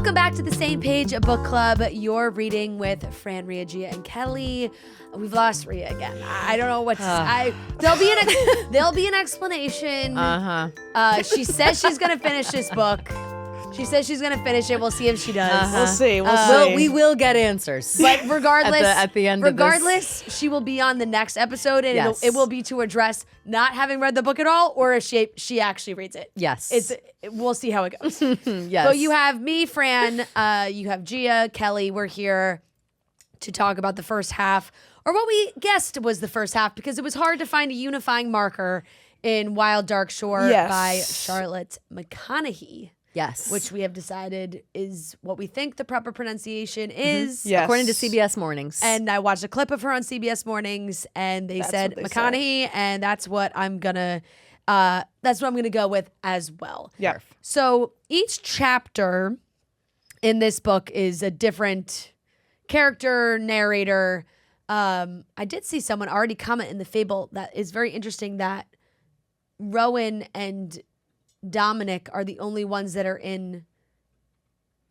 Welcome back to the Same Page Book Club. You're reading with Fran, Rhea, Gia, and Kelly. We've lost Rhea again. I don't know what to say. There'll be an explanation. She says she's gonna finish this book. She says she's gonna finish it. We'll see if she does. We'll see. We'll see. We will get answers. But regardless, at the end of this, she will be on the next episode, and Yes. it will be to address not having read the book at all, or if she actually reads it. Yes. We'll see how it goes. Yes. So you have me, Fran. You have Gia, Kelly. We're here to talk about the first half, or what we guessed was the first half, because it was hard to find a unifying marker in Wild Dark Shore by Charlotte McConaghy. Yes. Which we have decided is what we think the proper pronunciation is. Yes. According to CBS Mornings. And I watched a clip of her on CBS Mornings, and they said McConaghy, and that's what I'm gonna go with as well. Yeah. So each chapter in this book is a different character, narrator. I did see someone already comment in the fable that is very interesting that Rowan and Dominic are the only ones that are in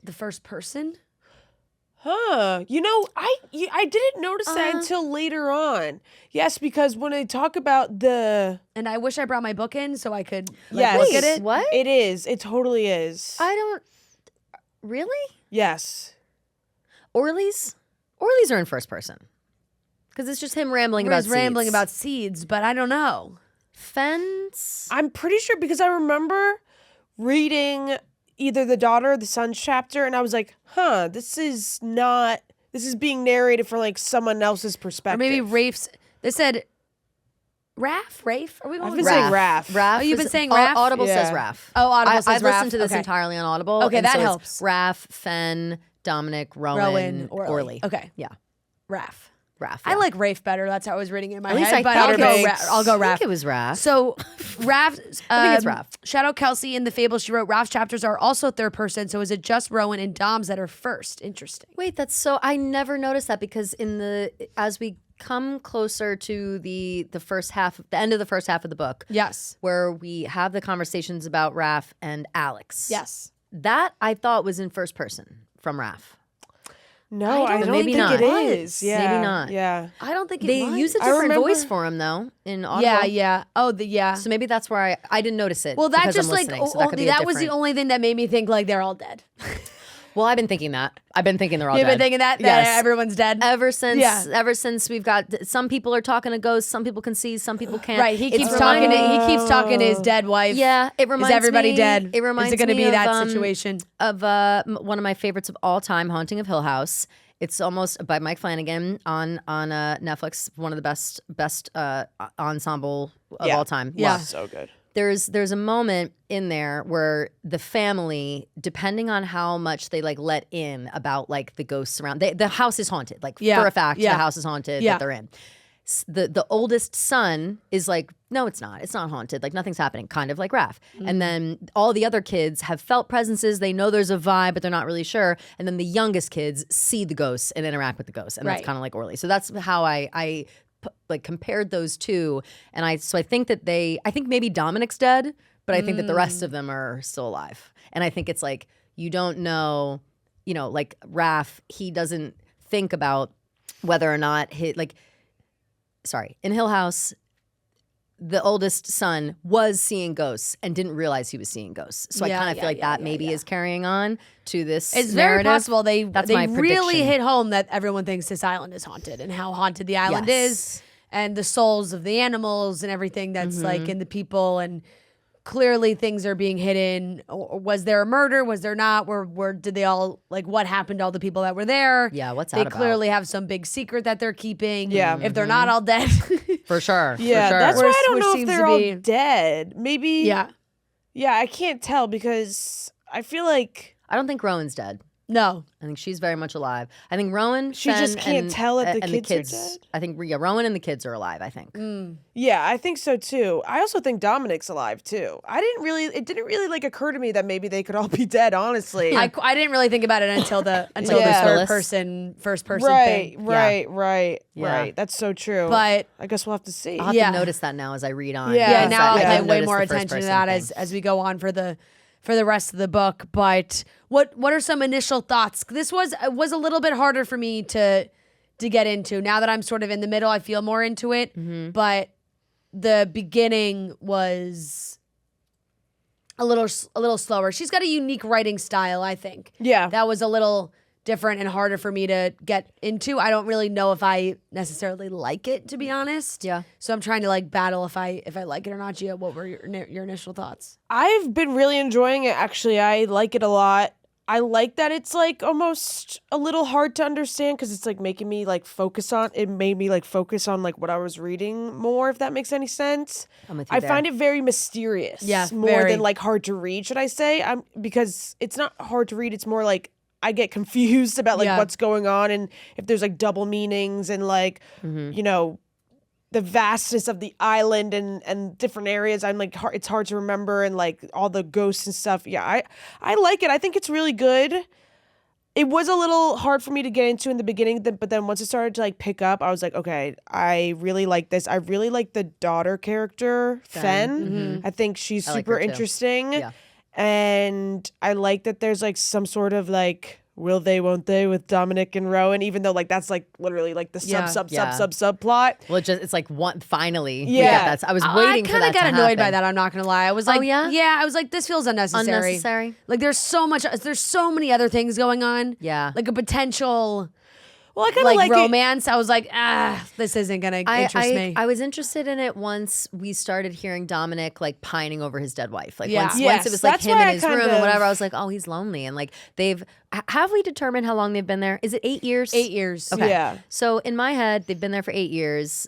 the first person. Huh. You know, I didn't notice that until later on. Yes, because when I talk about the... And I wish I brought my book in so I could look Yes. at it. What? It is. It totally is. I don't... Really? Yes. Orly's? Orly's are in first person. Because it's just him rambling about seeds. Rambling about seeds, but I don't know. Fence? I'm pretty sure because I remember reading either the daughter or the son's chapter, and I was like, this is being narrated from like someone else's perspective. Or maybe Rafe's. They said Rafe? Are we going I've with been saying Raph. Raph. Oh, you've been saying Raph? Audible Yeah. says Raph. Oh, Audible says I've Raph. listened to this Okay. entirely on Audible. Okay, and that so helps. It's Raph, Fen, Dominic, Rowan, Orly. Okay. Yeah. Raph. Raph. I like Rafe better. That's how I was reading it in my At least head. I But thought I'll go I Raph. think it was Raph. So, Raph. I think it's Raph. Shadow Kelsey in the fable she wrote. Raph's chapters are also third person. So is it just Rowan and Dom's that are first? Interesting. Wait, that's so. I never noticed that because as we come closer to the first half, the end of the first half of the book, Yes. where we have the conversations about Raph and Alex. Yes. That I thought was in first person from Raph. No, I don't maybe think not. it is. Yeah. Maybe not. Yeah. I don't think They it was. use a I different remember- voice for him though in Audible. Yeah. Oh, yeah. So maybe that's where I didn't notice it. Well, that because just I'm like listening, so that, could be that was the only thing that made me think like they're all dead. Well, I've been thinking that. I've been thinking they're all You've dead. been thinking that Yes. everyone's dead. Ever since, Yeah. ever since we've got some people are talking to ghosts, some people can see, some people can't. Right. He It's keeps talking. He keeps talking to his dead wife. Yeah, it reminds Is everybody me, dead? It reminds Is it going to me be of, that situation? Of one of my favorites of all time, Haunting of Hill House. It's almost by Mike Flanagan on Netflix. One of the best ensemble of all time. Yeah. Love. So good. There's a moment in there where the family, depending on how much they like let in about like the ghosts around, the house is haunted. Like for a fact, the house is haunted that they're in. The oldest son is like, no, it's not. It's not haunted. Like nothing's happening. Kind of like Raph. And then all the other kids have felt presences. They know there's a vibe, but they're not really sure. And then the youngest kids see the ghosts and interact with the ghosts, and that's kind of like Orly. So that's how I like compared those two. And I think that I think maybe Dominic's dead, but I think that the rest of them are still alive. And I think it's like you don't know, like Raph, he doesn't think about whether or not in Hill House, the oldest son was seeing ghosts and didn't realize he was seeing ghosts. So I kind of feel like that maybe is carrying on to this It's narrative. very possible they my really prediction. hit home that everyone thinks this island is haunted and how haunted the island is, and the souls of the animals and everything that's like in the people, and clearly things are being hidden. Was there a murder? Was there not? Where did they all, like, what happened to all the people that were there? Yeah, what's they that clearly have some big secret that they're keeping. Yeah. If they're not all dead. For sure. Yeah, for sure. that's why I don't Which know if seems they're to all be- dead. Maybe. Yeah. Yeah, I can't tell because I feel like I don't think Rowan's dead. No. I think she's very much alive. I think Rowan, She Fen, just can't and- tell if the and kids are dead? I think Rowan and the kids are alive. I think. yeah, I think so too. I also think Dominic's alive too. It didn't really like occur to me that maybe they could all be dead, honestly. I didn't really think about it until the Yeah. first person right, thing. right. That's so true. But I guess we'll have to see. I'll have Yeah. to notice that now as I read on. Yeah. Yeah, because now I'll I pay didn't way notice more the first attention to person that thing. as we go on for the for the rest of the book. But what are some initial thoughts? This was a little bit harder for me to get into. Now that I'm sort of in the middle, I feel more into it. Mm-hmm. But the beginning was a little slower. She's got a unique writing style, I think. Yeah. That was a little different and harder for me to get into. I don't really know if I necessarily like it, to be honest. Yeah. So I'm trying to like battle if I like it or not. Gia, what were your initial thoughts? I've been really enjoying it, actually. I like it a lot. I like that it's like almost a little hard to understand because it's like making me like focus on like what I was reading more, if that makes any sense. I'm with you I there. find it very mysterious. Yeah, more very. than like hard to read, should I say? Because it's not hard to read, it's more like I get confused about like what's going on and if there's like double meanings and like you know, the vastness of the island and different areas. I'm like, it's hard to remember, and like all the ghosts and stuff. Yeah, I like it. I think it's really good. It was a little hard for me to get into in the beginning, but then once it started to like pick up, I was like, okay, I really like this. I really like the daughter character, Fen. I think she's I like super her too. interesting. Yeah. And I like that there's like some sort of like will they, won't they with Dominic and Rowan, even though like that's like literally like the subplot. Well, it's like one finally. Yeah. We get that. So I was waiting for that. I kind of got to annoyed by happen. that. I'm not gonna lie. I was like, yeah? I was like, this feels unnecessary. Unnecessary. Like there's so many other things going on. Yeah. Like a potential Well, I kind of like romance. I was like, this isn't gonna interest me. I was interested in it once we started hearing Dominic like pining over his dead wife. Like Yeah. once Yes, it was like that's him why in I his kind room and of- whatever, I was like, oh, he's lonely. And like have we determined how long they've been there? Is it 8 years? 8 years. Okay. Yeah. So in my head, they've been there for 8 years.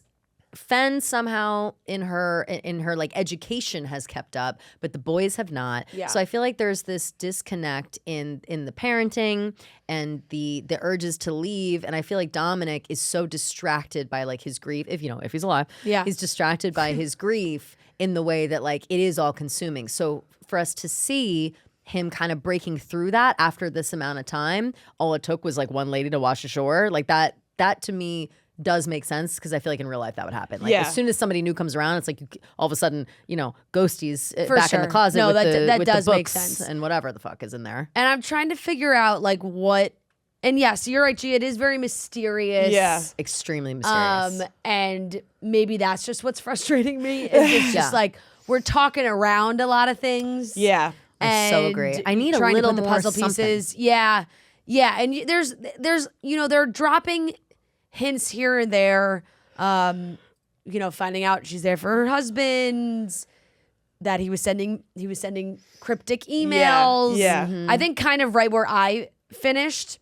Fen somehow in her like education has kept up, but the boys have not. Yeah. So I feel like there's this disconnect in the parenting and the urges to leave. And I feel like Dominic is so distracted by like his grief, if he's alive. Yeah. He's distracted by his grief in the way that like it is all consuming. So for us to see him kind of breaking through that after this amount of time, all it took was like one lady to wash ashore. Like that to me does make sense because I feel like in real life that would happen. Like as soon as somebody new comes around, it's like all of a sudden, Ghostie's back in the closet No, with that with does the make books sense. and whatever the fuck is in there. And I'm trying to figure out like what. And yes, you're right, Gia. It is very mysterious. Yeah. Extremely mysterious. And maybe that's just what's frustrating me. Is it's just like we're talking around a lot of things. Yeah. I so agree. I need a trying little to put the more puzzle something. pieces. Yeah, and there's they're dropping hints here and there. Finding out she's there for her husband. That he was sending cryptic emails. Yeah. I think kind of right where I finished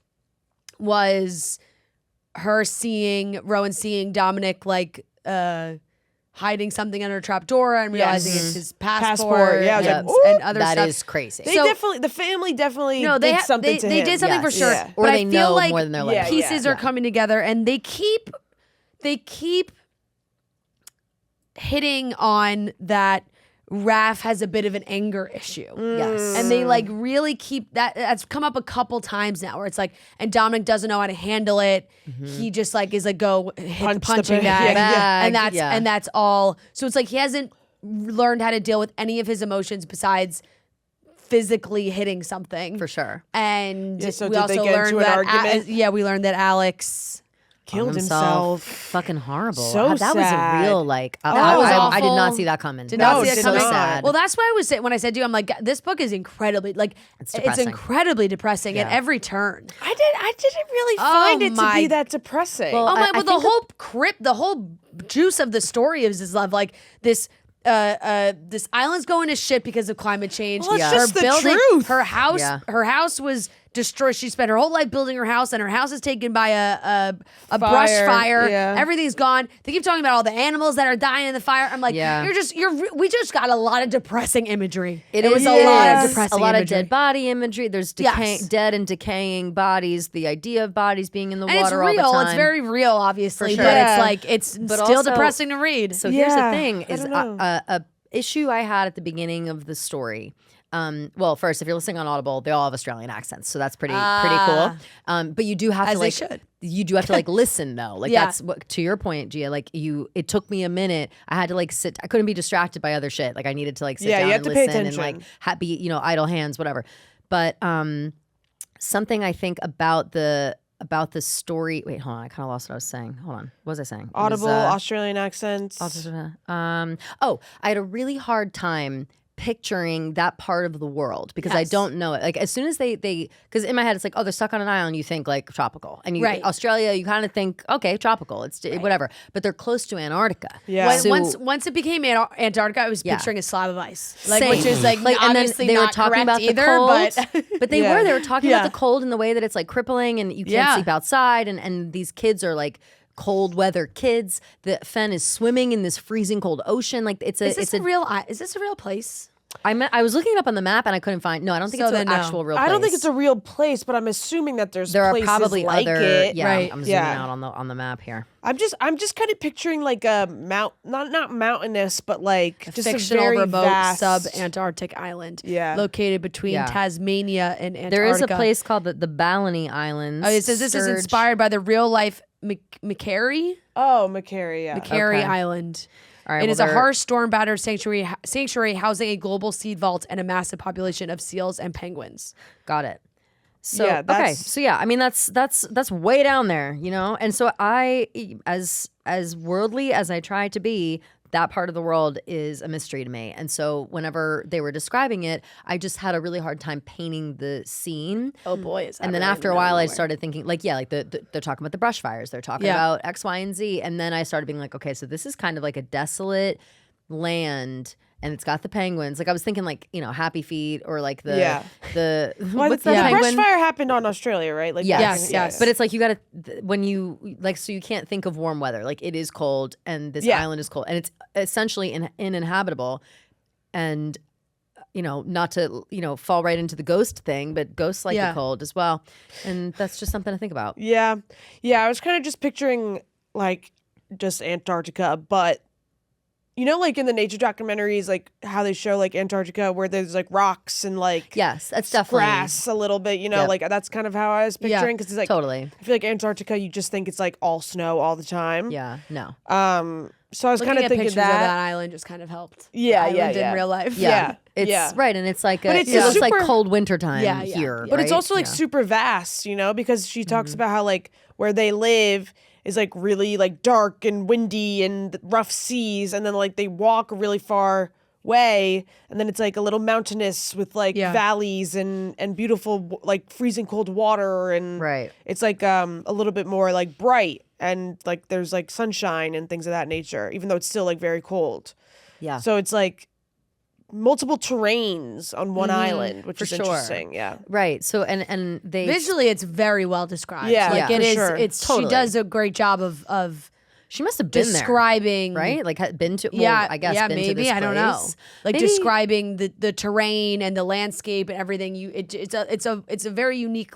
was Rowan seeing Dominic like hiding something under a trap door and realizing it's his passport. Yeah, I was and, like, ooh, and other That stuff. is crazy. The family definitely No, did something to him. They did something for Yes. sure. Yeah. Or But they I feel know like more than they're Yeah, letting. pieces are coming together, and they keep hitting on that Raph has a bit of an anger issue. Yes. And they like really keep that's come up a couple times now where it's like, and Dominic doesn't know how to handle it. He just like is like go hit the Punch the punching bag. bag. Yeah. And that's all. So it's like he hasn't learned how to deal with any of his emotions besides physically hitting something. For sure. And Yeah, so we did also they get learned into an that argument? we learned that Alex Killed himself. himself. Fucking horrible. So that was a sad. real like. was I did awful. not see that coming. Did That not was see it so coming. sad. Well, that's why I was saying when I said to you, I'm like, this book is incredibly it's depressing. incredibly depressing at Yeah. every turn. I didn't really find it to be that depressing. Well, Oh my! I Well, the think whole the whole juice of the story is his love. Like this island's going to shit because of climate change. Well, it's Yeah. just Her the building, truth. her house, Yeah. her house was destroyed. She spent her whole life building her house, and her house is taken by a brush fire. Yeah. Everything's gone. They keep talking about all the animals that are dying in the fire. I'm like, Yeah. we just got a lot of depressing imagery. It was is a lot of depressing a lot imagery. of dead body imagery. There's Yes. dead and decaying bodies. The idea of bodies being in the And it's water all the real. time. It's very real, obviously, For sure. but Yeah. it's like it's But still also- depressing to read. So here's the Yeah, thing: I is don't know. issue I had at the beginning of the story. Well, first, if you're listening on Audible, they all have Australian accents, so that's pretty cool. But you do have As to they like should. you do have to like listen though. Like Yeah. that's what, to your point, Gia. Like it took me a minute. I had to like sit. I couldn't be distracted by other shit. Like I needed to like sit down you have and to pay listen and attention. like be idle hands, whatever. But something I think about the story. Wait, hold on. I kind of lost what I was saying. Hold on. What was I saying? Audible, Australian accents. I had a really hard time picturing that part of the world because I don't know it. Like as soon as they because in my head it's like, oh, they're stuck on an island, you think like tropical, and Australia you kind of think okay, tropical, it's whatever, but they're close to Antarctica. Once it became Antarctica, I was picturing a slab of ice, like Same. which is like obviously and then they were not talking correct about either, the cold, but they were talking about Yeah. the cold in the way that it's like crippling and you can't sleep outside, and these kids are like cold weather kids. The Fen is swimming in this freezing cold ocean. Like Is this a real place? I was looking it up on the map and I couldn't find. No, I don't think it's an actual real place. I don't think it's a real place, but I'm assuming that there are places probably like other. it. Yeah, Right. I'm zooming out on the map here. I'm just kind of picturing like a not mountainous, but like A just fictional a very remote vast sub-Antarctic island, located between Tasmania and Antarctica. There is a place called the Balleny Islands. Oh, it says this is inspired by the real life Macquarie Macquarie, Macquarie Island. All right, It is a harsh, storm-battered sanctuary housing a global seed vault and a massive population of seals and penguins. Got it. So Yeah, okay, so yeah, I mean that's way down there, and so I, as worldly as I try to be, that part of the world is a mystery to me. And so whenever they were describing it, I just had a really hard time painting the scene. Oh boy, is that And then really after a while, I nowhere. started thinking, like, they're talking about the brush fires. They're talking about X, Y, and Z. And then I started being like, okay, so this is kind of like a desolate land, and it's got the penguins. Like I was thinking, like Happy Feet or like the what's the that brush penguin? fire happened on Australia, right? Like Yes. But it's like you gotta when you like, so you can't think of warm weather. Like it is cold, and this island is cold, and it's essentially uninhabitable. And not to fall right into the ghost thing, but ghosts like the cold as well, and that's just something to think about. Yeah. I was kind of just picturing like just Antarctica, but like in the nature documentaries, like how they show like Antarctica where there's like rocks and like Yes, that's definitely grass a little bit, like that's kind of how I was picturing, because it's like totally. I feel like Antarctica, you just think it's like all snow all the time. Yeah, no. So I was kind of thinking pictures of that island just kind of helped. Yeah, The island in real life. It's right, and it's like But it it's looks like super- cold wintertime here. But it's right? also like super vast, because she talks about how like where they live is like really like dark and windy and rough seas, and then like they walk a really far way, and then it's like a little mountainous with like valleys and beautiful like freezing cold water, and it's like a little bit more like bright, and like there's like sunshine and things of that nature, even though it's still like very cold. Yeah. So it's like multiple terrains on one island, which is interesting. Yeah. Right. So and they Visually, it's very well described. Yeah, like yeah, it for is. sure. It's Totally. She does a great job of she must have been describing, there, right? Like had been to I guess been maybe to this I don't know. place. Like Maybe- describing the terrain and the landscape and everything. It's a very unique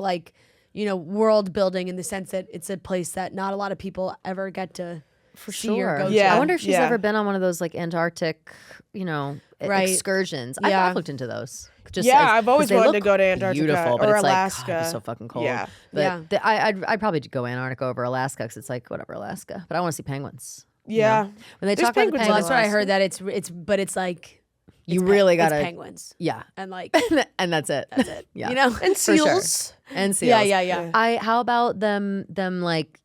world building in the sense that it's a place that not a lot of people ever get to see or go to. Yeah. I wonder if she's ever been on one of those like Antarctic, excursions. I've looked into those. I've always 'cause they wanted to look go to Antarctica beautiful, but or it's Alaska. Like, God, it's so fucking cold. Yeah. But I'd probably go Antarctica over Alaska because it's like whatever Alaska. But I want to see penguins. Yeah. When they There's talk about the penguins in Well, penguins, that's what I heard. That but it's like you really it's gotta penguins. Yeah, And like and that's it. that's it. Yeah. And For sure. seals. And seals. Yeah. How about them like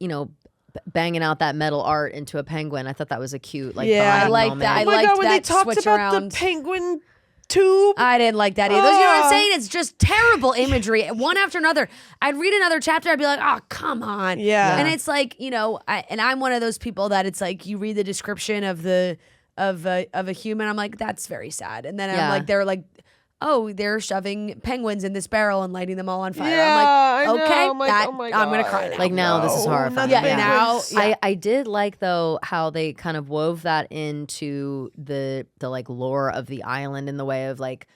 banging out that metal art into a penguin? I thought that was a cute like. Yeah. bonding I like moment. that. I Oh my liked God, when they that talked switch about around. the penguin tube. I didn't like that either. You know what I'm Oh. saying? It's just terrible imagery, one after another. I'd read another chapter, I'd be like, oh, come on. Yeah. And it's like, I'm one of those people that it's like you read the description of a human, I'm like, that's very sad. And then I'm like, they're like, oh, they're shoving penguins in this barrel and lighting them all on fire. Yeah, I I'm know. like, okay, I'm like, that, oh my I'm gonna God. cry now. Like now, this is No, horrifying. not the Yeah, now- penguins. I did like though how they kind of wove that into the like lore of the island in the way of like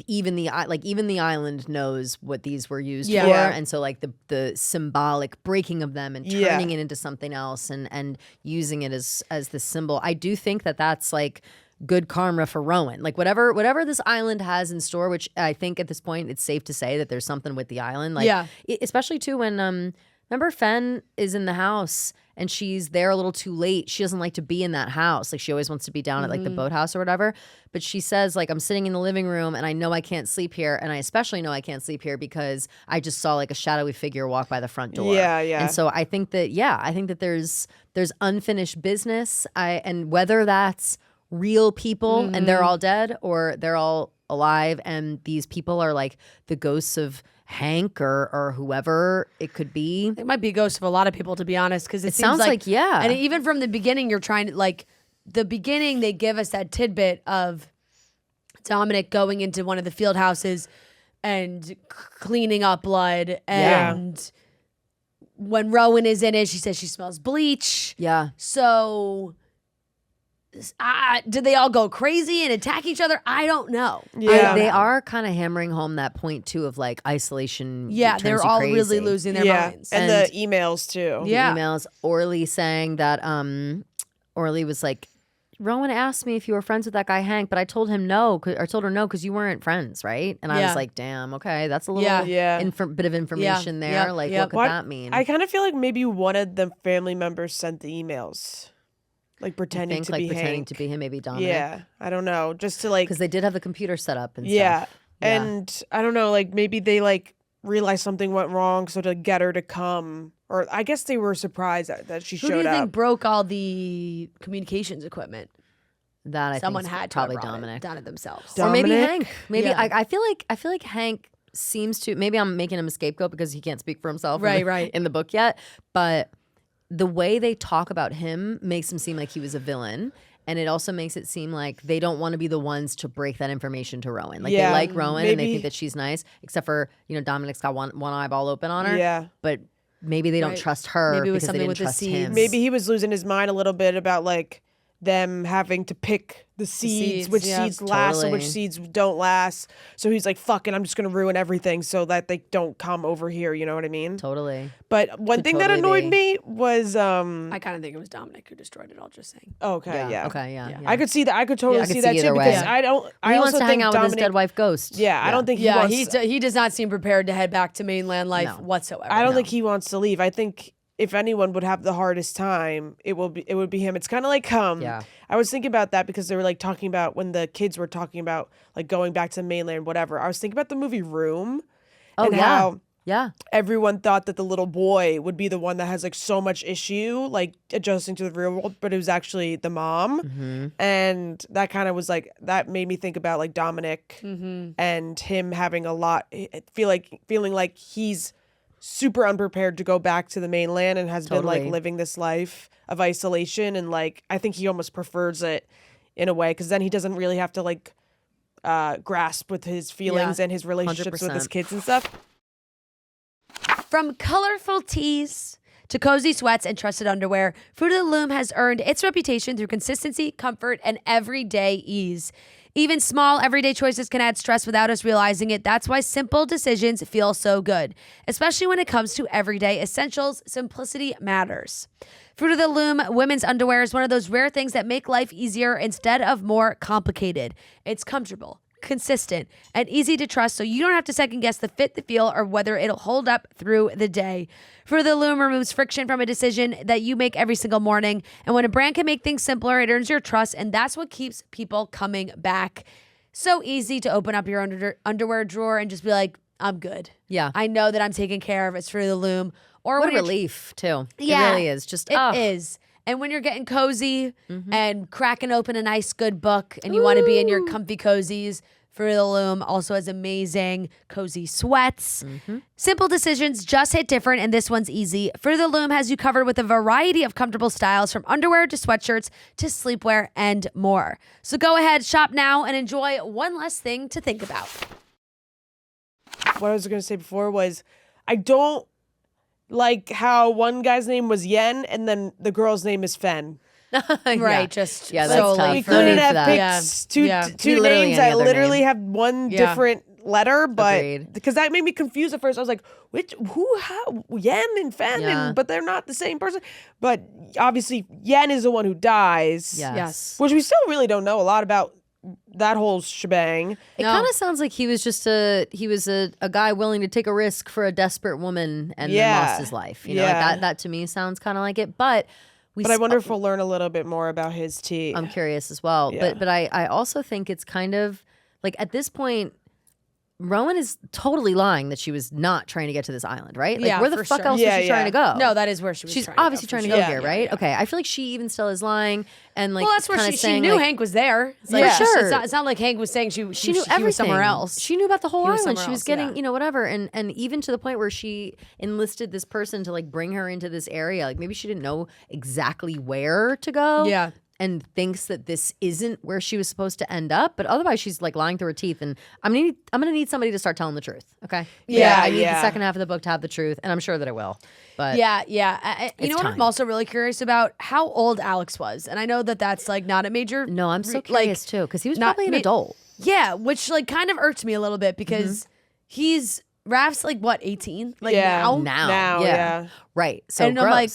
even the island knows what these were used for, and so like the symbolic breaking of them and turning it into something else and using it as the symbol. I do think that that's like good karma for Rowan. Like whatever this island has in store, which I think at this point it's safe to say that there's something with the island. Like, especially too when remember Fen is in the house and she's there a little too late. She doesn't like to be in that house. Like she always wants to be down at like the boathouse or whatever. But she says like, I'm sitting in the living room and I know I can't sleep here. And I especially know I can't sleep here because I just saw like a shadowy figure walk by the front door. Yeah, yeah. And so I think that there's unfinished business. And whether that's real people and they're all dead or they're all alive and these people are like the ghosts of Hank or whoever it could be. It might be a ghost of a lot of people, to be honest, because it sounds like yeah. And even from the beginning, you're trying to like the beginning. They give us that tidbit of Dominic going into one of the field houses and cleaning up blood, and when Rowan is in it, she says she smells bleach. Yeah. So. Did they all go crazy and attack each other? I don't know. Yeah, they are kind of hammering home that point too of like isolation. Yeah, they're all crazy. really losing their minds. And the emails too. The emails. Orly saying that Orly was like, Rowan asked me if you were friends with that guy Hank, but I told him no, or told her no because you weren't friends, right? And I was like, damn, okay, that's a little bit of information there. Like, what could that mean? I kind of feel like maybe one of the family members sent the emails. Like pretending to be pretending to be him, maybe Dominic. Yeah, I don't know, just to like because they did have the computer set up and stuff. Yeah, and I don't know, like maybe they like realized something went wrong, so to get her to come, or I guess they were surprised that she showed up. Who do you think broke all the communications equipment? That I someone think had probably to Dominic done it themselves, or maybe Hank. Maybe I feel like Hank seems to. Maybe I'm making him a scapegoat because he can't speak for himself, in the book yet, but. The way they talk about him makes him seem like he was a villain. And it also makes it seem like they don't want to be the ones to break that information to Rowan. Like they like Rowan and they think that she's nice, except for, Dominic's got one eyeball open on her. Yeah. But maybe they don't trust her maybe it was because they something didn't with trust the seeds. him. Maybe he was losing his mind a little bit about like them having to pick the seeds, which seeds last and which seeds don't last. So he's like, fuck it, I'm just going to ruin everything so that they don't come over here. You know what I mean? Totally. But one thing that annoyed me was... I kind of think it was Dominic who destroyed it all, just saying. Okay, yeah. Okay, yeah. I could see that. I could totally see that too way. because I don't... He wants to hang out with his dead wife ghost. Yeah, I don't think he wants... he does not seem prepared to head back to mainland life whatsoever. I don't think he wants to leave. I think... If anyone would have the hardest time, it would be him. It's kind of like I was thinking about that because they were like talking about when the kids were talking about like going back to the mainland, whatever. I was thinking about the movie Room, and how everyone thought that the little boy would be the one that has like so much issue like adjusting to the real world, but it was actually the mom, and that kind of was like that made me think about like Dominic and him having a lot feeling like he's super unprepared to go back to the mainland and has been like living this life of isolation, and like I think he almost prefers it in a way because then he doesn't really have to like grasp with his feelings and his relationships 100%. with his kids and stuff. From colorful tees to cozy sweats and trusted underwear, Fruit of the Loom has earned its reputation through consistency, comfort, and everyday ease. Even small, everyday choices can add stress without us realizing it. That's why simple decisions feel so good, especially when it comes to everyday essentials. Simplicity matters. Fruit of the Loom women's underwear is one of those rare things that make life easier instead of more complicated. It's comfortable, consistent, and easy to trust, so you don't have to second guess the fit, the feel, or whether it'll hold up through the day. Fruit of the Loom removes friction from a decision that you make every single morning, and when a brand can make things simpler, it earns your trust, and that's what keeps people coming back. So easy to open up your underwear drawer and just be like, I'm good. Yeah. I know that I'm taken care of. It's Fruit of the Loom. Or what a relief, too. Yeah, it really is. Just It is. And when you're getting cozy and cracking open a nice, good book and you want to be in your comfy cozies, Fruit of the Loom also has amazing cozy sweats. Simple decisions just hit different, and this one's easy. Fruit of the Loom has you covered with a variety of comfortable styles, from underwear to sweatshirts to sleepwear and more. So go ahead, shop now, and enjoy one less thing to think about. What I was going to say before was I don't like how one guy's name was Yen and then the girl's name is Fen. Right, just that's so tough. We couldn't have picked two names that literally have one different letter, but Agreed. because that made me confused at first. I was like, how, Yen and Fen, but they're not the same person. But obviously, Yen is the one who dies. Yes. Which we still really don't know a lot about that whole shebang. It kind of sounds like he was just a guy willing to take a risk for a desperate woman and then lost his life. You know, like that to me sounds kind of like it. But I wonder if we'll learn a little bit more about his tea. I'm curious as well. Yeah. But I also think it's kind of like at this point, Rowan is totally lying that she was not trying to get to this island, right? Like, where the fuck else was she trying to go? No, that is where she was. She's trying to obviously go, trying to sure. go here, right? Okay, I feel like she even still is lying, and like, well, that's where kinda she saying, knew like, Hank was there. It's like, sure. It's not like Hank was saying she knew he everything. was somewhere else. She knew about the whole He was island. somewhere She was else, getting, you know, whatever, and even to the point where she enlisted this person to like bring her into this area. Like maybe she didn't know exactly where to go. Yeah. And thinks that this isn't where she was supposed to end up, but otherwise she's like lying through her teeth. And I'm gonna need somebody to start telling the truth. Okay. I need the second half of the book to have the truth, and I'm sure that it will. But you know what I'm also really curious about? How old Alex was, and I know that that's like not a major. No, I'm so curious too because he was not probably an adult. Yeah, which like kind of irked me a little bit because he's Raph's like what 18 like now. Now, Right. So And gross. I'm like,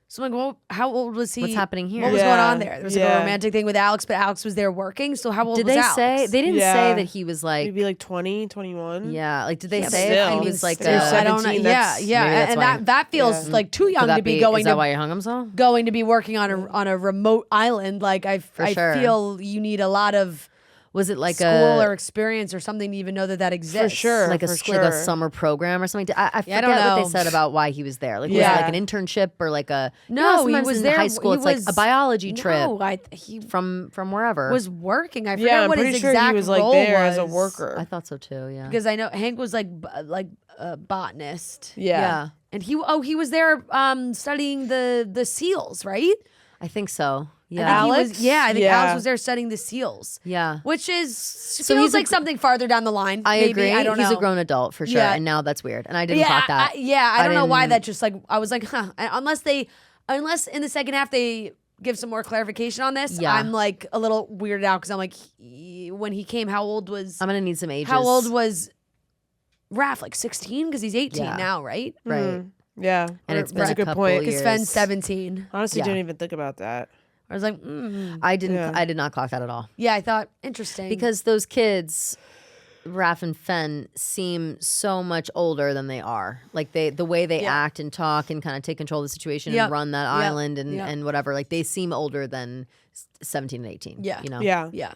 so I'm like, well, how old was he? What's happening here? What was going on there? There was like a romantic thing with Alex, but Alex was there working. So how old did was they Alex? say they didn't say that he was like maybe like 20, 21? Yeah, like did they Yeah, say still. if he was like I don't know. 17, Yeah, that's- yeah, maybe that's and why. that feels like too young could that to be going is to that why you hung himself? going to be working on a remote island. Like I sure. feel you need a lot of Was it like school or experience or something to even know that exists. For sure. like a for like a sure. summer program or something? I forget don't what they know. said about why he was there. Like was it Yeah. like an internship or like a No, he sometimes was in there. high school. He It's was, like a biology trip No, he from wherever. was working. I forget Yeah, I'm what pretty his sure exact he was like role there as a was. worker. I thought so too. Yeah. Because I know Hank was like a botanist. Yeah. And he was there studying the seals, right? I think so. I Yeah. think Alex? I think Yeah. Alex was there studying the seals. Yeah. Which is So feels he's a like something farther down the line. I maybe. agree. I don't know. He's a grown adult for sure, Yeah. and now that's weird. And I didn't clock that. I don't know why didn't- that just like I was like, huh. Unless in the second half they give some more clarification on this, Yeah. I'm like a little weirded out because I'm like, when he came, how old was I'm gonna need some ages. how old was Raph? Like 16 because he's 18 Yeah. now, right? Right. Yeah. And it's been That's a a good couple point. years. Because Fen's 17. Honestly, Yeah. didn't even think about that. I was like, I didn't. Yeah. I did not clock that at all yeah. I thought interesting because those kids, Raph and Fen, seem so much older than they are. Like the way they act and talk and kind of take control of the situation Yep. and run that Yep. island and Yep. and whatever. Like they seem older than 17 and 18. Yeah. You know.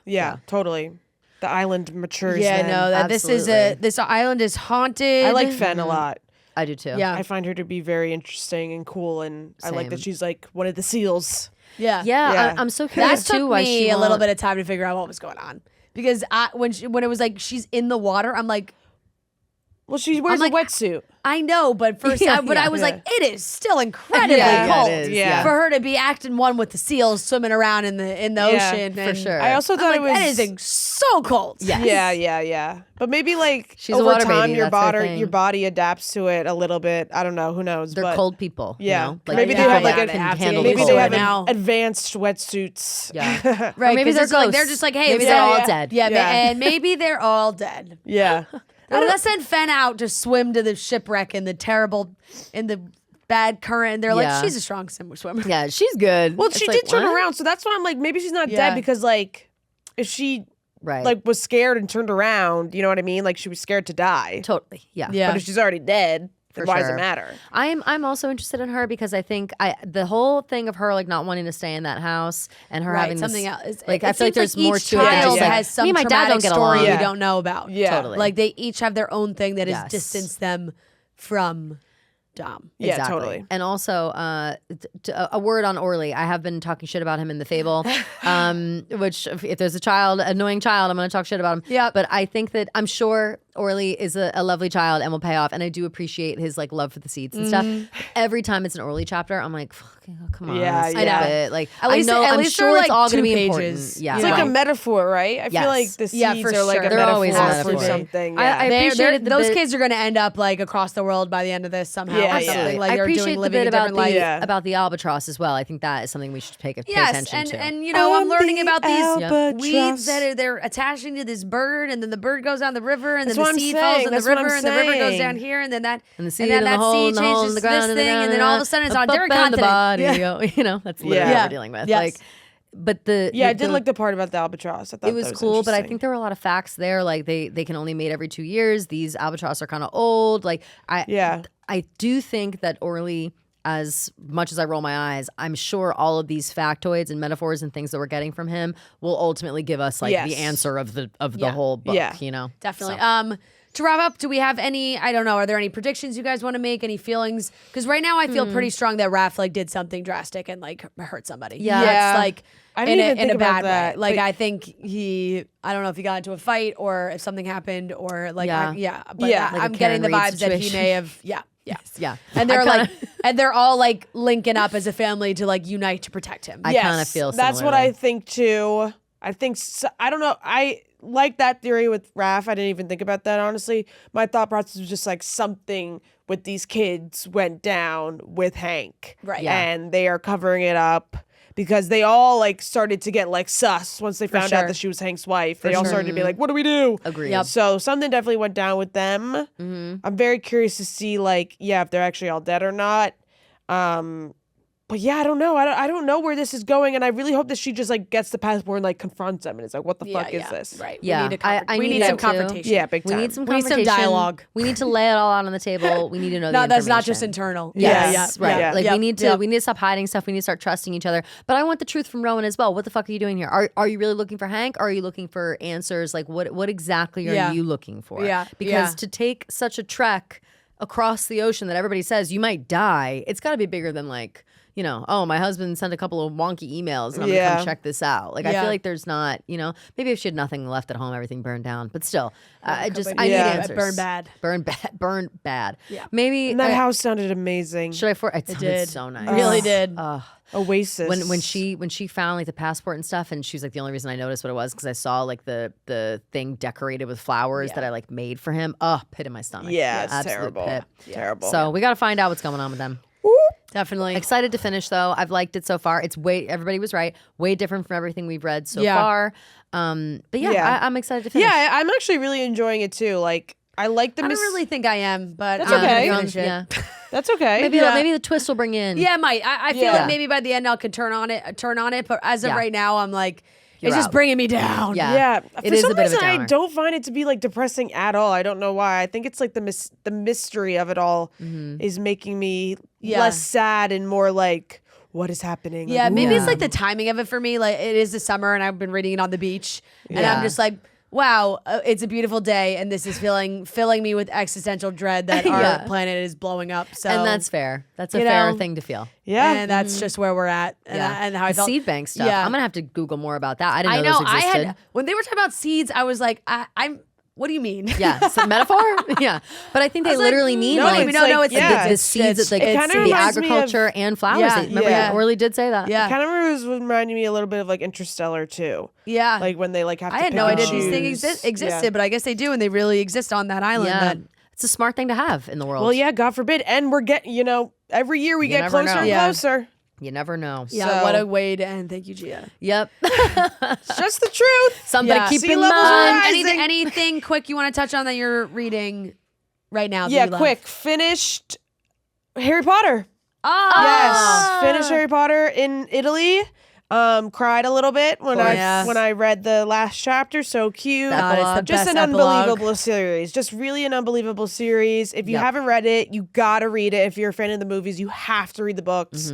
Yeah, totally. The island matures. Yeah, then. no, that Absolutely. this island is haunted. I like Fen a lot. I do too. Yeah. I find her to be very interesting and cool, and I like that Same. she's like one of the seals. Yeah, Yeah. Yeah. I'm so That curious took too. Why me she a little won't- bit of time to figure out what was going on because when it was like she's in the water, I'm like, Well, she wears like, a wetsuit. I know, but first, Yeah, I was yeah. like, it is still incredibly Yeah, cold it is, yeah. for her to be acting one with the seals swimming around in the Yeah, ocean. for and sure. I also I'm thought like, it was that is so cold. Yes. Yeah. But maybe like She's a over water time, baby, your that's her thing. body adapts to it a little bit. I don't know. Who knows? They're but cold people. Yeah. You know? Like Maybe they people have, like, that an- can handle Maybe the they cold. have now. advanced wetsuits. Yeah. Right, Or maybe 'cause they're it's like, ghosts. they're just like, hey, maybe we they're said- all yeah. dead. Yeah, Yeah. and maybe they're all dead. Yeah. Let's send Fen out to swim to the shipwreck in the bad current. And they're Yeah. like, she's a strong swimmer. Yeah, she's good. Well, It's she like, did turn what? around, so that's why I'm like, maybe she's not Yeah. dead because like, if she Right. like was scared and turned around, you know what I mean? Like she was scared to die. Totally. Yeah. Yeah. But if she's already dead, then For why does sure. it matter? I'm also interested in her because I think the whole thing of her like not wanting to stay in that house and her Right, having something this, else. Like It I feel like seems there's more each to it than child just like has some me and my dad don't traumatic get story along. we Yeah. don't know about. Yeah. Totally. Like they each have their own thing that has Yes. distanced them from Dom. Yeah, Exactly. totally. And also, a word on Orly. I have been talking shit about him in the Fable, which if there's annoying child, I'm going to talk shit about him. Yep. But I think that I'm sure Orly is a lovely child and will pay off. And I do appreciate his like love for the seeds and stuff. Every time it's an Orly chapter, I'm like, fucking, oh, come on, Yeah, skip yeah. it. Like At least- I know, at I'm least sure they're, it's like, all going to 2 be pages. important. Yeah, It's You like know? a metaphor, right? I Yes. feel like the seeds Yeah, for are like sure. a They're metaphor always a for metaphor. something. I Yeah. appreciated the those bit- kids are going to end up like across the world by the end of this somehow. Yeah, or yeah. something. Like I they're appreciate doing the living bit a about different life. Yeah. about the albatross as well. I think that is something we should pay Yes, attention to. and you know I'm learning the about these albatross. weeds that they're attaching to this bird, and then the bird goes down the river, and then That's the the seed falls in the river, and the river goes down here, and then that and the seed and the hole, and the hole in the ground, this thing, and then all of a sudden it's on a different continent. You know, that's literally what we're dealing with. Yes. Like, but I did like the part about the albatross. I thought it was cool, but I think there were a lot of facts there. Like they can only mate every 2 years. These albatross are kind of old. Like I do think that Orly, as much as I roll my eyes, I'm sure all of these factoids and metaphors and things that we're getting from him will ultimately give us like the answer of the whole book. Yeah. You know, definitely. So. To wrap up, do we have any, I don't know, are there any predictions you guys want to make? Any feelings? Because right now I feel pretty strong that Raph like did something drastic and like hurt somebody. Yeah. That's like I didn't even think in a bad about that, way. Like I think I don't know if he got into a fight or if something happened or like, I'm getting the vibes that he may have, Yes. Yeah. And they're and they're all like linking up as a family to like unite to protect him. I kind of feel that's what I think too. I think, I don't know. I like that theory with Raph. I didn't even think about that, honestly. My thought process was just like something with these kids went down with Hank. Right. Yeah. And they are covering it up because they all like started to get like sus once they found out that she was Hank's wife. They all started to be like, what do we do? Agreed. Yep. So something definitely went down with them. I'm very curious to see like, if they're actually all dead or not. But I don't know. I don't know where this is going, and I really hope that she just like gets the passport and like confronts them, and it's like, what the fuck is this? Right. Yeah. We need some confrontation. Yeah, big time. We need some We need some confrontation. dialogue. We need to lay it all out on the table. We need to know No, the that's not information. just internal. Yes, right. Yeah. Like we need to stop hiding stuff. We need to start trusting each other. But I want the truth from Rowan as well. What the fuck are you doing here? Are you really looking for Hank? Or are you looking for answers? Like what exactly are you looking for? Yeah. Because to take such a trek across the ocean that everybody says you might die, it's got to be bigger than like, you know, oh, my husband sent a couple of wonky emails and I'm going to come check this out. Like, I feel like there's not, you know, maybe if she had nothing left at home, everything burned down. But still, I need answers. Burn bad. Yeah. Maybe. And that house sounded amazing. It sounded so nice. It really did. Oasis. When she found like the passport and stuff, and she was like, the only reason I noticed what it was because I saw like the thing decorated with flowers that I like made for him. Oh, pit in my stomach. Yeah, it's absolute terrible. Pit. Terrible. So we got to find out what's going on with them. Definitely. Excited to finish though. I've liked it so far. It's everybody was right. Way different from everything we've read so far. But I'm excited to finish. Yeah, I'm actually really enjoying it too. Like, I like the. I don't really think I am, but That's I'm okay. gonna finish it. Yeah. That's okay. Maybe the twist will bring in. Yeah, it might. I feel like maybe by the end I could turn on it. But as of right now, I'm like, it's just bringing me down. Yeah. For some reason, I don't find it to be like depressing at all. I don't know why. I think it's like the mystery of it all is making me less sad and more like, what is happening? Yeah, maybe it's like the timing of it for me. Like it is the summer and I've been reading it on the beach, and I'm just like, wow, it's a beautiful day, and this is filling me with existential dread that our planet is blowing up. So, and that's fair. That's a fair thing to feel. Yeah, and that's just where we're at. And how I felt. Seed bank stuff. Yeah. I'm gonna have to Google more about that. I didn't know those I existed. had when they were talking about seeds, I was like, I'm. What do you mean? Yeah, so metaphor. Yeah, but I think they literally mean no, like it's the seeds, like the agriculture and flowers. Remember, Orly did say that. Yeah, it kind of reminded me a little bit of like Interstellar too. Yeah, like when they like have to. I had no idea these things existed, but I guess they do, and they really exist on that island. Yeah. But it's a smart thing to have in the world. Well, yeah, God forbid, and we're getting every year we get closer and closer. You never know. Yeah, what a way to end. Thank you, Gia. Yep. It's just the truth. Something to keep Sea in levels mind. rising. Anything quick you want to touch on that you're reading right now? Yeah, quick. Finished Harry Potter. Oh. Yes. Finished Harry Potter in Italy. Cried a little bit when I read the last chapter. So cute. Just an unbelievable series. Just really an unbelievable series. If you haven't read it, you gotta read it. If you're a fan of the movies, you have to read the books.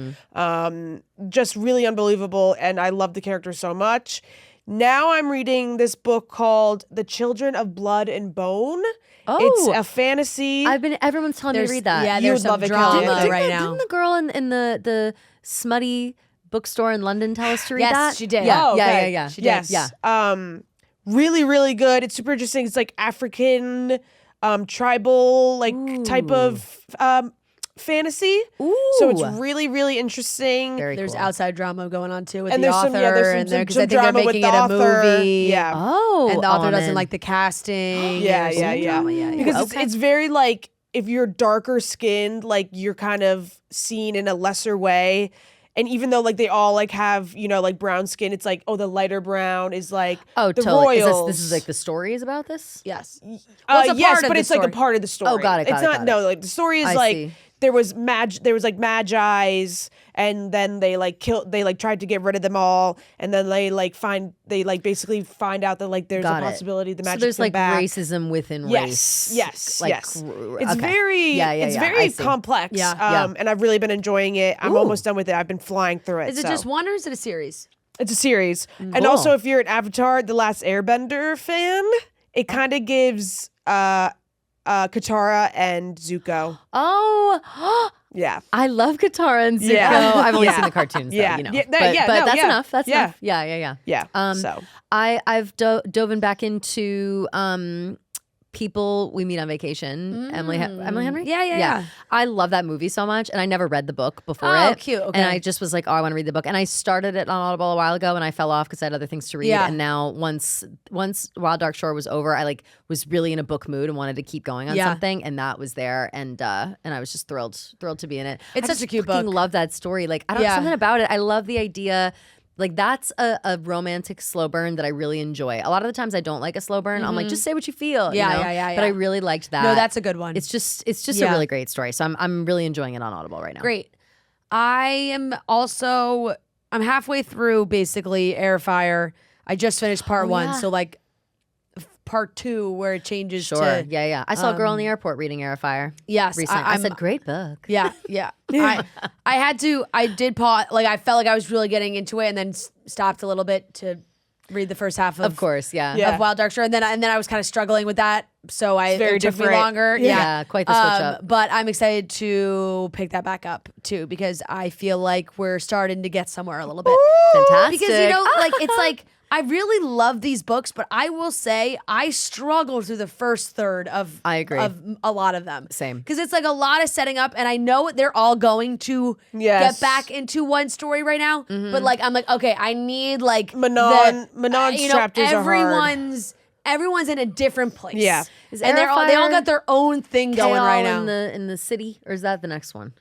Just really unbelievable, and I love the characters so much. Now I'm reading this book called The Children of Blood and Bone. Oh, it's a fantasy. Everyone's telling me to read that. Yeah, You there's would love some it, drama Kelly. right now. Didn't the girl in the smutty bookstore in London tell us to read Yes, that? she did. Yeah, Oh, okay. yeah. She did. Yes. Yeah. Really, really good. It's super interesting. It's like African, tribal, type of fantasy. Ooh. So it's really, really interesting. There's outside drama going on too with And the there's author, some- yeah, there's some- and some because I think they're drama with making the it a author. movie. Yeah. Oh, and the author doesn't man. like the casting. Yeah, There's some yeah. drama. Yeah, Because it's very like if you're darker skinned, like you're kind of seen in a lesser way. And even though like they all like have, you know, like brown skin, it's like, oh, the lighter brown is like the totally. royals. This is like the story is about this? Yes. Yes, part of but the it's like a story. part of the story. Oh, got it, It's not, got it. no, like the story is I like, see. there was like magi's, and then they tried to get rid of them all, and then they basically find out that like there's Got a it. possibility the So magic there's come like back. racism within Yes, race. yes, Like, yes. It's okay. very, I very see. complex. Yeah. And I've really been enjoying it. I'm Ooh. almost done with it. I've been flying through it. Is it so. just one or is it a series? It's a series. And Cool. also, if you're an Avatar: The Last Airbender fan, it kind of gives Katara and Zuko. Oh, Yeah. I love Katara and Zuko. Yeah. I've only Yeah. seen the cartoons, though, Yeah. you know. Yeah, but that's yeah. enough. That's Yeah. enough. Yeah. Yeah. So. I've dove back into People We Meet on Vacation. Emily Henry? Yeah. I love that movie so much, and I never read the book before Oh, it. cute. Okay. And I just was like, oh, I want to read the book. And I started it on Audible a while ago, and I fell off because I had other things to read. Yeah. And now once Wild Dark Shore was over, I like was really in a book mood and wanted to keep going on something, and that was there, and I was just thrilled to be in it. It's I such a just cute fucking book. love that story. Like I don't know, something about it. I love the idea. Like that's a romantic slow burn that I really enjoy. A lot of the times I don't like a slow burn. I'm like, just say what you feel. Yeah, you know? yeah. But I really liked that. No, that's a good one. It's just a Yeah. really great story. So I'm really enjoying it on Audible right now. Great. I'm halfway through basically Air Fire. I just finished part one, yeah. so like part two where it changes Sure. to Yeah. I saw a girl in the airport reading Airfire. yes. Recently. I said, great book. Yeah. I did pause. Like I felt like I was really getting into it, and then stopped a little bit to read the first half Of course, yeah. Yeah. of Wild Dark Shore, and then I was kind of struggling with that, so it very took me different. longer. Yeah, quite the switch up. But I'm excited to pick that back up too, because I feel like we're starting to get somewhere a little bit. Fantastic. Because you know, like it's like I really love these books, but I will say I struggled through the first third of I agree. of a lot of them. Same. Because it's like a lot of setting up, and I know they're all going to Yes. get back into one story right now. But like I'm like, okay, I need like Manon's you know, chapters are hard. everyone's in a different place. Yeah. And they all got their own thing going Chaol right now. in the city, or is that the next one?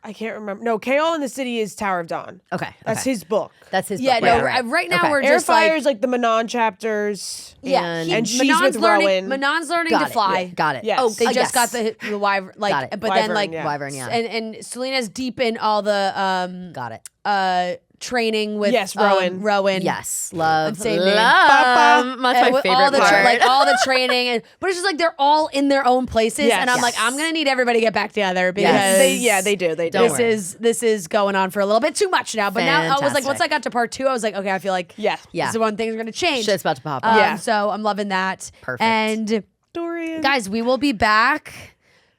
I can't remember. No, Chaol in the City is Tower of Dawn. Okay. That's his book. That's his Yeah, book. no, Right. right now Okay. we're Air just Fire like is like the Manon chapters. and she's Manon's with learning. Rowan. Manon's learning Got to it. fly. Yeah. Got it. Yes. Oh, they just yes. got the wyvern. Like, Got it. but then Wyvern, like yeah. Wyvern, yeah. and Selena's deep in all the Got it. training with Yes, Rowan. Rowan. Yes. Love. Same Love. name. Papa. That's And my with favorite all the part. like all the training, but it's just like they're all in their own places, Yes. and I'm like, Yes. I'm gonna need everybody to get back together because They do. Don't worry. this is going on for a little bit too much now. But now I was like, Fantastic. once I got to part two, I was like, okay, I feel like Yeah. Yeah. this is when things are gonna change. Shit's about to pop up. Yeah. So I'm loving that. Perfect. And Dorian. guys, we will be back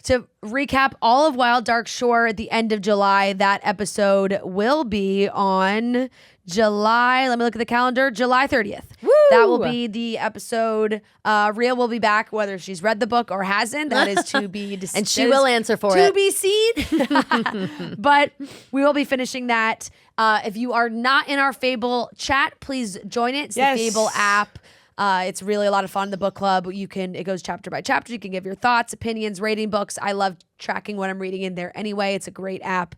to recap all of Wild Dark Shore at the end of July. That episode will be on July. Let me look at the calendar. July 30th. Woo! That will be the episode. Rhea will be back, whether she's read the book or hasn't. That is to be And she will answer for to it. be seen. But we will be finishing that. If you are not in our Fable chat, please join it. It's Yes. the Fable app. It's really a lot of fun. The book club. It goes chapter by chapter. You can give your thoughts, opinions, rating books. I love tracking what I'm reading in there anyway. It's a great app.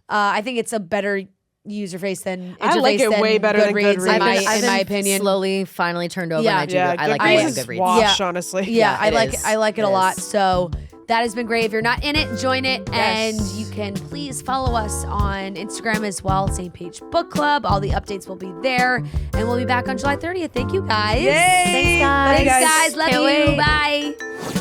I think it's a better user face than I like interface it than way better than Goodreads, Goodreads. in my opinion. Slowly, finally turned over, Yeah. and Yeah, I like Goodreads it. is Goodreads. wash, Yeah. honestly. Yeah, I it like it is. a lot. It is. So that has been great. If you're not in it, join it. Yes. And you can please follow us on Instagram as well. Same Page Book Club. All the updates will be there. And we'll be back on July 30th. Thank you guys. Yay! Thanks, guys. Thanks, guys. Love Can't you. wait. Bye.